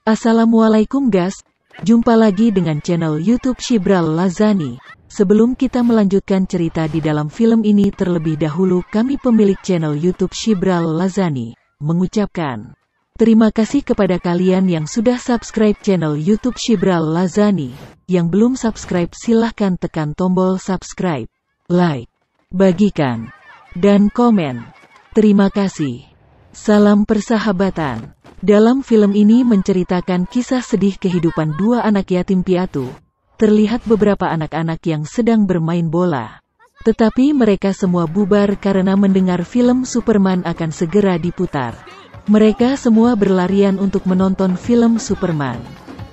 Assalamualaikum guys, jumpa lagi dengan channel YouTube Shibral Lazani. Sebelum kita melanjutkan cerita di dalam film ini, terlebih dahulu kami pemilik channel YouTube Shibral Lazani mengucapkan terima kasih kepada kalian yang sudah subscribe channel YouTube Shibral Lazani. Yang belum subscribe silahkan tekan tombol subscribe, like, bagikan, dan komen. Terima kasih. Salam persahabatan. Dalam film ini menceritakan kisah sedih kehidupan dua anak yatim piatu. Terlihat beberapa anak-anak yang sedang bermain bola. Tetapi mereka semua bubar karena mendengar film Superman akan segera diputar. Mereka semua berlarian untuk menonton film Superman.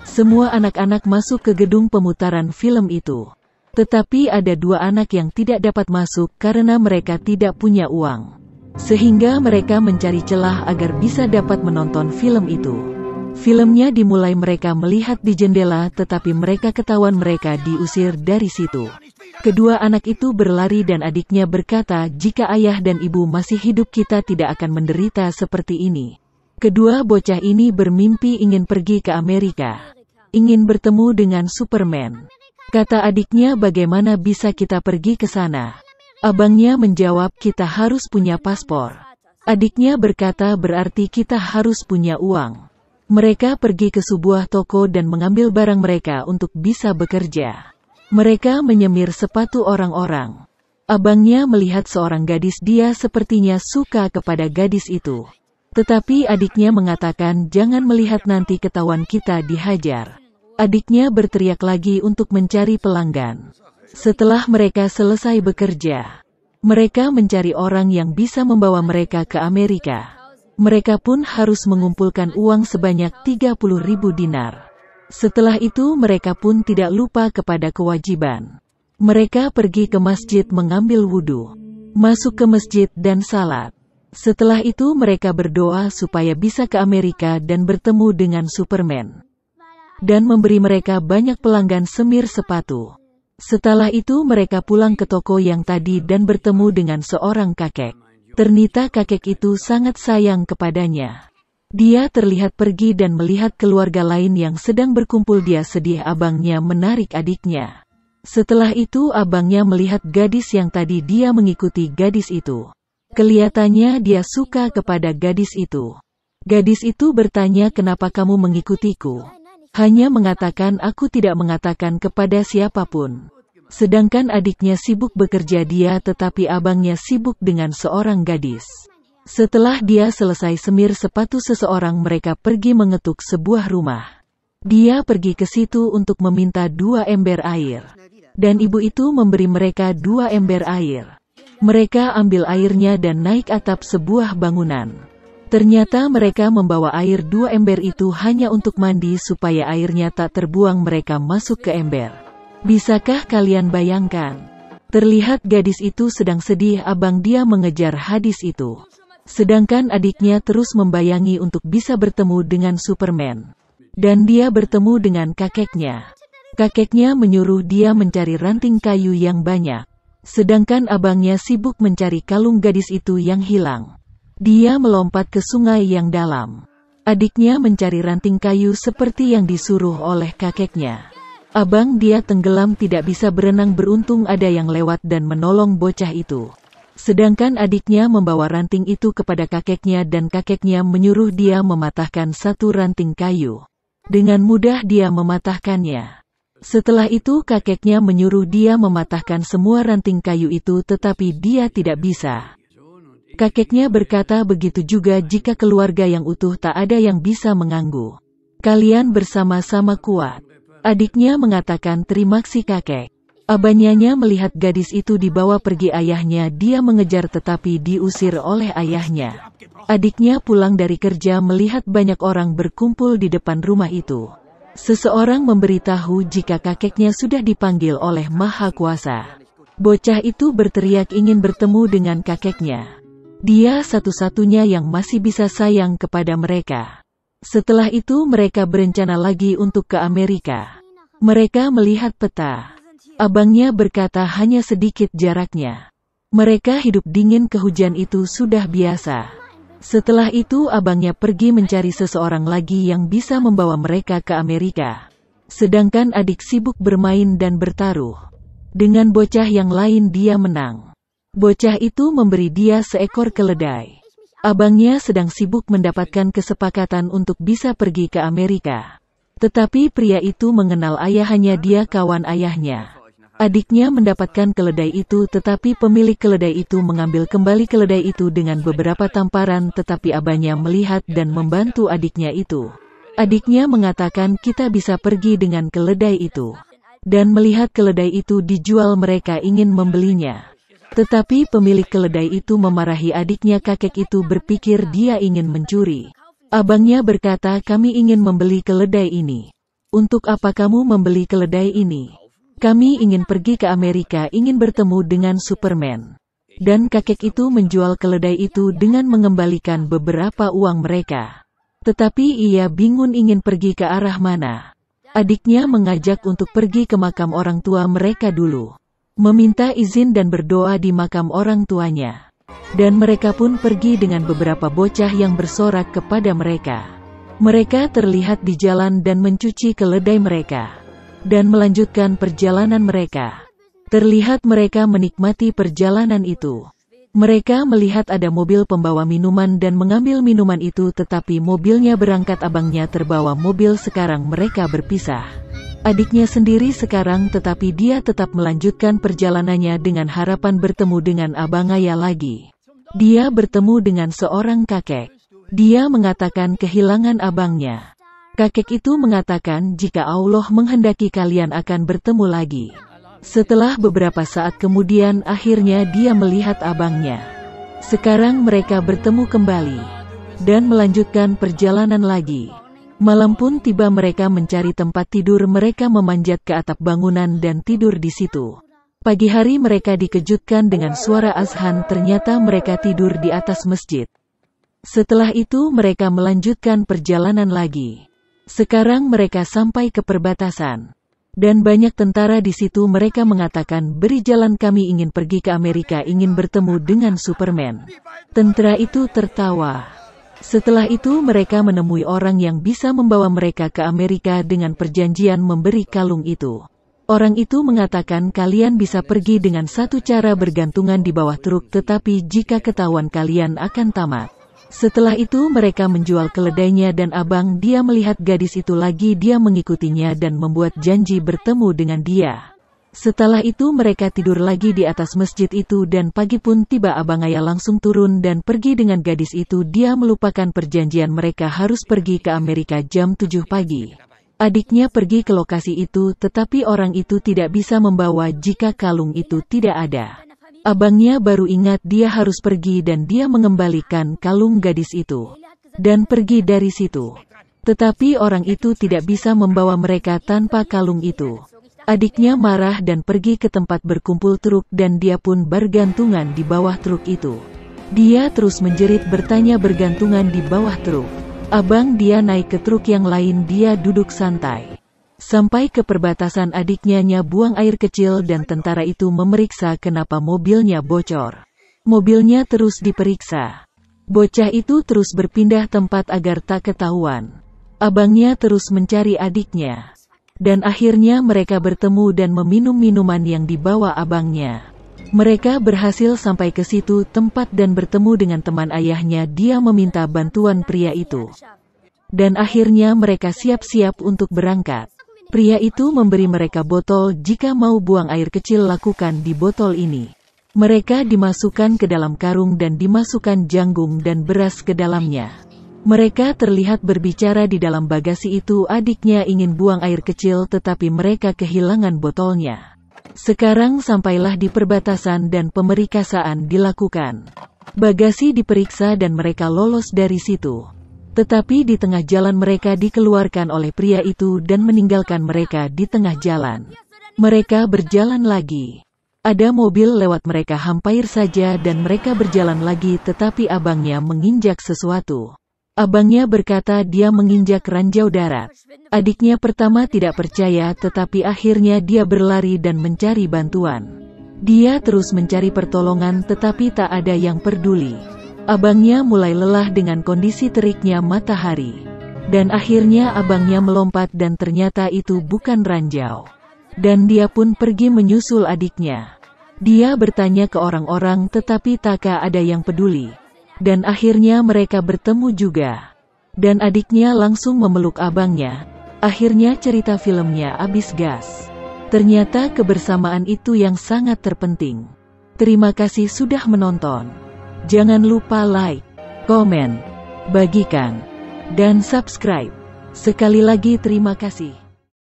Semua anak-anak masuk ke gedung pemutaran film itu. Tetapi ada dua anak yang tidak dapat masuk karena mereka tidak punya uang. Sehingga mereka mencari celah agar bisa dapat menonton film itu. Filmnya dimulai mereka melihat di jendela, tetapi mereka ketahuan mereka diusir dari situ. Kedua anak itu berlari dan adiknya berkata, jika ayah dan ibu masih hidup kita tidak akan menderita seperti ini. Kedua bocah ini bermimpi ingin pergi ke Amerika. Ingin bertemu dengan Superman. Kata adiknya, bagaimana bisa kita pergi ke sana? Abangnya menjawab, kita harus punya paspor. Adiknya berkata, berarti kita harus punya uang. Mereka pergi ke sebuah toko dan mengambil barang mereka untuk bisa bekerja. Mereka menyemir sepatu orang-orang. Abangnya melihat seorang gadis, dia sepertinya suka kepada gadis itu. Tetapi adiknya mengatakan, jangan melihat nanti ketahuan kita dihajar. Adiknya berteriak lagi untuk mencari pelanggan. Setelah mereka selesai bekerja, mereka mencari orang yang bisa membawa mereka ke Amerika. Mereka pun harus mengumpulkan uang sebanyak 30.000 dinar. Setelah itu mereka pun tidak lupa kepada kewajiban. Mereka pergi ke masjid mengambil wudhu, masuk ke masjid dan salat. Setelah itu mereka berdoa supaya bisa ke Amerika dan bertemu dengan Superman. Dan memberi mereka banyak pelanggan semir sepatu. Setelah itu mereka pulang ke toko yang tadi dan bertemu dengan seorang kakek. Ternyata kakek itu sangat sayang kepadanya. Dia terlihat pergi dan melihat keluarga lain yang sedang berkumpul. Dia sedih, abangnya menarik adiknya. Setelah itu abangnya melihat gadis yang tadi, dia mengikuti gadis itu. Kelihatannya dia suka kepada gadis itu. Gadis itu bertanya, kenapa kamu mengikutiku? Hanya mengatakan, aku tidak mengatakan kepada siapapun. Sedangkan adiknya sibuk bekerja, dia tetapi abangnya sibuk dengan seorang gadis. Setelah dia selesai semir sepatu seseorang, mereka pergi mengetuk sebuah rumah. Dia pergi ke situ untuk meminta 2 ember air. Dan ibu itu memberi mereka 2 ember air. Mereka ambil airnya dan naik atap sebuah bangunan. Ternyata mereka membawa air 2 ember itu hanya untuk mandi supaya airnya tak terbuang. Mereka masuk ke ember. Bisakah kalian bayangkan? Terlihat gadis itu sedang sedih, abang dia mengejar hadis itu. Sedangkan adiknya terus membayangi untuk bisa bertemu dengan Superman. Dan dia bertemu dengan kakeknya. Kakeknya menyuruh dia mencari ranting kayu yang banyak. Sedangkan abangnya sibuk mencari kalung gadis itu yang hilang. Dia melompat ke sungai yang dalam. Adiknya mencari ranting kayu seperti yang disuruh oleh kakeknya. Abang dia tenggelam, tidak bisa berenang, beruntung ada yang lewat dan menolong bocah itu. Sedangkan adiknya membawa ranting itu kepada kakeknya dan kakeknya menyuruh dia mematahkan satu ranting kayu. Dengan mudah dia mematahkannya. Setelah itu kakeknya menyuruh dia mematahkan semua ranting kayu itu, tetapi dia tidak bisa. Kakeknya berkata, begitu juga jika keluarga yang utuh tak ada yang bisa mengganggu. Kalian bersama-sama kuat. Adiknya mengatakan, terima kasih kakek. Abangnya melihat gadis itu dibawa pergi ayahnya, dia mengejar tetapi diusir oleh ayahnya. Adiknya pulang dari kerja melihat banyak orang berkumpul di depan rumah itu. Seseorang memberitahu jika kakeknya sudah dipanggil oleh Maha Kuasa. Bocah itu berteriak ingin bertemu dengan kakeknya. Dia satu-satunya yang masih bisa sayang kepada mereka. Setelah itu mereka berencana lagi untuk ke Amerika. Mereka melihat peta. Abangnya berkata hanya sedikit jaraknya. Mereka hidup dingin, ke hujan itu sudah biasa. Setelah itu abangnya pergi mencari seseorang lagi yang bisa membawa mereka ke Amerika. Sedangkan adik sibuk bermain dan bertaruh. Dengan bocah yang lain dia menang. Bocah itu memberi dia seekor keledai. Abangnya sedang sibuk mendapatkan kesepakatan untuk bisa pergi ke Amerika. Tetapi pria itu mengenal ayahnya, dia kawan ayahnya. Adiknya mendapatkan keledai itu, tetapi pemilik keledai itu mengambil kembali keledai itu dengan beberapa tamparan, tetapi abangnya melihat dan membantu adiknya itu. Adiknya mengatakan kita bisa pergi dengan keledai itu. Dan melihat keledai itu dijual, mereka ingin membelinya. Tetapi pemilik keledai itu memarahi adiknya. Kakek itu berpikir dia ingin mencuri. Abangnya berkata, kami ingin membeli keledai ini. Untuk apa kamu membeli keledai ini? Kami ingin pergi ke Amerika, ingin bertemu dengan Superman. Dan kakek itu menjual keledai itu dengan mengembalikan beberapa uang mereka. Tetapi ia bingung ingin pergi ke arah mana. Adiknya mengajak untuk pergi ke makam orang tua mereka dulu. Meminta izin dan berdoa di makam orang tuanya. Dan mereka pun pergi dengan beberapa bocah yang bersorak kepada mereka. Mereka terlihat di jalan dan mencuci keledai mereka. Dan melanjutkan perjalanan mereka. Terlihat mereka menikmati perjalanan itu. Mereka melihat ada mobil pembawa minuman dan mengambil minuman itu, tetapi mobilnya berangkat, abangnya terbawa mobil. Sekarang mereka berpisah. Adiknya sendiri sekarang, tetapi dia tetap melanjutkan perjalanannya dengan harapan bertemu dengan abangnya lagi. Dia bertemu dengan seorang kakek. Dia mengatakan kehilangan abangnya. Kakek itu mengatakan jika Allah menghendaki kalian akan bertemu lagi. Setelah beberapa saat kemudian akhirnya dia melihat abangnya. Sekarang mereka bertemu kembali. Dan melanjutkan perjalanan lagi. Malam pun tiba, mereka mencari tempat tidur, mereka memanjat ke atap bangunan dan tidur di situ. Pagi hari mereka dikejutkan dengan suara azan, ternyata mereka tidur di atas masjid. Setelah itu mereka melanjutkan perjalanan lagi. Sekarang mereka sampai ke perbatasan. Dan banyak tentara di situ. Mereka mengatakan, beri jalan, kami ingin pergi ke Amerika, ingin bertemu dengan Superman. Tentara itu tertawa. Setelah itu mereka menemui orang yang bisa membawa mereka ke Amerika dengan perjanjian memberi kalung itu. Orang itu mengatakan kalian bisa pergi dengan satu cara, bergantungan di bawah truk, tetapi jika ketahuan kalian akan tamat. Setelah itu mereka menjual keledainya dan abang dia melihat gadis itu lagi, dia mengikutinya dan membuat janji bertemu dengan dia. Setelah itu mereka tidur lagi di atas masjid itu dan pagi pun tiba, abangnya langsung turun dan pergi dengan gadis itu. Dia melupakan perjanjian, mereka harus pergi ke Amerika jam 7 pagi. Adiknya pergi ke lokasi itu, tetapi orang itu tidak bisa membawa jika kalung itu tidak ada. Abangnya baru ingat dia harus pergi dan dia mengembalikan kalung gadis itu. Dan pergi dari situ. Tetapi orang itu tidak bisa membawa mereka tanpa kalung itu. Adiknya marah dan pergi ke tempat berkumpul truk dan dia pun bergantungan di bawah truk itu. Dia terus menjerit bertanya, bergantungan di bawah truk. Abang dia naik ke truk yang lain, dia duduk santai. Sampai ke perbatasan adiknya buang air kecil dan tentara itu memeriksa kenapa mobilnya bocor. Mobilnya terus diperiksa. Bocah itu terus berpindah tempat agar tak ketahuan. Abangnya terus mencari adiknya. Dan akhirnya mereka bertemu dan meminum minuman yang dibawa abangnya. Mereka berhasil sampai ke situ tempat dan bertemu dengan teman ayahnya. Dia meminta bantuan pria itu. Dan akhirnya mereka siap-siap untuk berangkat. Pria itu memberi mereka botol, jika mau buang air kecil lakukan di botol ini. Mereka dimasukkan ke dalam karung dan dimasukkan jagung dan beras ke dalamnya. Mereka terlihat berbicara di dalam bagasi itu. Adiknya ingin buang air kecil tetapi mereka kehilangan botolnya. Sekarang sampailah di perbatasan dan pemerikasaan dilakukan. Bagasi diperiksa dan mereka lolos dari situ. Tetapi di tengah jalan mereka dikeluarkan oleh pria itu dan meninggalkan mereka di tengah jalan. Mereka berjalan lagi. Ada mobil lewat, mereka hampir saja dan mereka berjalan lagi, tetapi abangnya menginjak sesuatu. Abangnya berkata dia menginjak ranjau darat. Adiknya pertama tidak percaya, tetapi akhirnya dia berlari dan mencari bantuan. Dia terus mencari pertolongan tetapi tak ada yang peduli. Abangnya mulai lelah dengan kondisi teriknya matahari. Dan akhirnya abangnya melompat dan ternyata itu bukan ranjau. Dan dia pun pergi menyusul adiknya. Dia bertanya ke orang-orang tetapi tak ada yang peduli. Dan akhirnya mereka bertemu juga. Dan adiknya langsung memeluk abangnya. Akhirnya cerita filmnya habis gas. Ternyata kebersamaan itu yang sangat terpenting. Terima kasih sudah menonton. Jangan lupa like, komen, bagikan, dan subscribe. Sekali lagi terima kasih.